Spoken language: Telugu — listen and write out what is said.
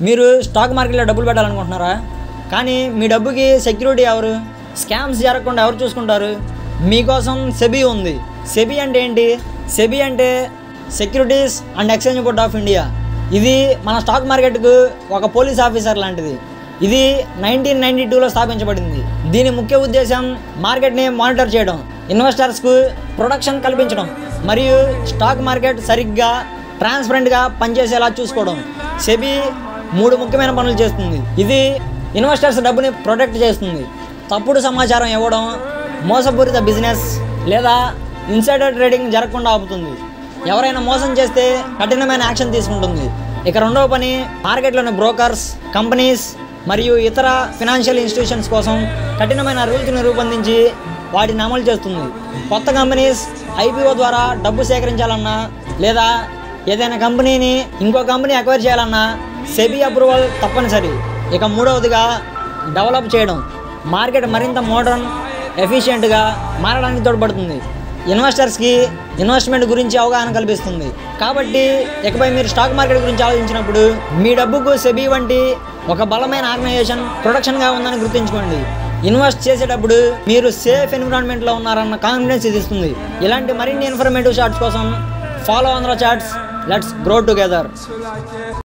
మీరు స్టాక్ మార్కెట్లో డబ్బులు పెట్టాలనుకుంటున్నారా? కానీ మీ డబ్బుకి సెక్యూరిటీ ఎవరు? స్కామ్స్ జరగకుండా ఎవరు చూసుకుంటారు? మీకోసం సెబీ ఉంది. సెబీ అంటే ఏంటి? సెబీ అంటే securities and exchange board of India. ఇది మన స్టాక్ మార్కెట్కు ఒక పోలీస్ ఆఫీసర్ లాంటిది. ఇది 1992లో స్థాపించబడింది. దీని ముఖ్య ఉద్దేశం మార్కెట్ని మానిటర్ చేయడం, ఇన్వెస్టర్స్కు ప్రొటెక్షన్ కల్పించడం మరియు స్టాక్ మార్కెట్ సరిగ్గా ట్రాన్స్పరెంట్గా పనిచేసేలా చూసుకోవడం. సెబీ 3 ముఖ్యమైన పనులు చేస్తుంది. ఇది ఇన్వెస్టర్స్ డబ్బుని ప్రొటెక్ట్ చేస్తుంది, తప్పుడు సమాచారం ఇవ్వడం, మోసపూరిత బిజినెస్ లేదా ఇన్సైడర్ ట్రేడింగ్ జరగకుండా ఆపుతుంది. ఎవరైనా మోసం చేస్తే కఠినమైన యాక్షన్ తీసుకుంటుంది. ఇక రెండవ పని, మార్కెట్లోని బ్రోకర్స్, కంపెనీస్ మరియు ఇతర ఫినాన్షియల్ ఇన్స్టిట్యూషన్స్ కోసం కఠినమైన రూల్స్ని రూపొందించి వాటిని అమలు చేస్తుంది. కొత్త కంపెనీస్ ఐపీఓ ద్వారా డబ్బు సేకరించాలన్నా లేదా ఏదైనా కంపెనీని ఇంకో కంపెనీ అక్వైర్ చేయాలన్నా సెబీ అప్రూవల్ తప్పనిసరి. ఇక మూడవదిగా డెవలప్ చేయడం. మార్కెట్ మరింత మోడర్న్, ఎఫిషియెంట్గా మారడానికి తోడ్పడుతుంది. ఇన్వెస్టర్స్కి ఇన్వెస్ట్మెంట్ గురించి అవగాహన కల్పిస్తుంది. కాబట్టి ఇకపై మీరు స్టాక్ మార్కెట్ గురించి ఆలోచించినప్పుడు మీ డబ్బుకు సెబీ వంటి ఒక బలమైన ఆర్గనైజేషన్ ప్రొటెక్షన్గా ఉందని గుర్తుంచుకోండి. ఇన్వెస్ట్ చేసేటప్పుడు మీరు సేఫ్ ఎన్విరాన్మెంట్లో ఉన్నారన్న కాన్ఫిడెన్స్ ఇది ఇస్తుంది. ఇలాంటి మరిన్ని ఇన్ఫర్మేటివ్ చార్ట్స్ కోసం follow Andhra charts. Let's grow together.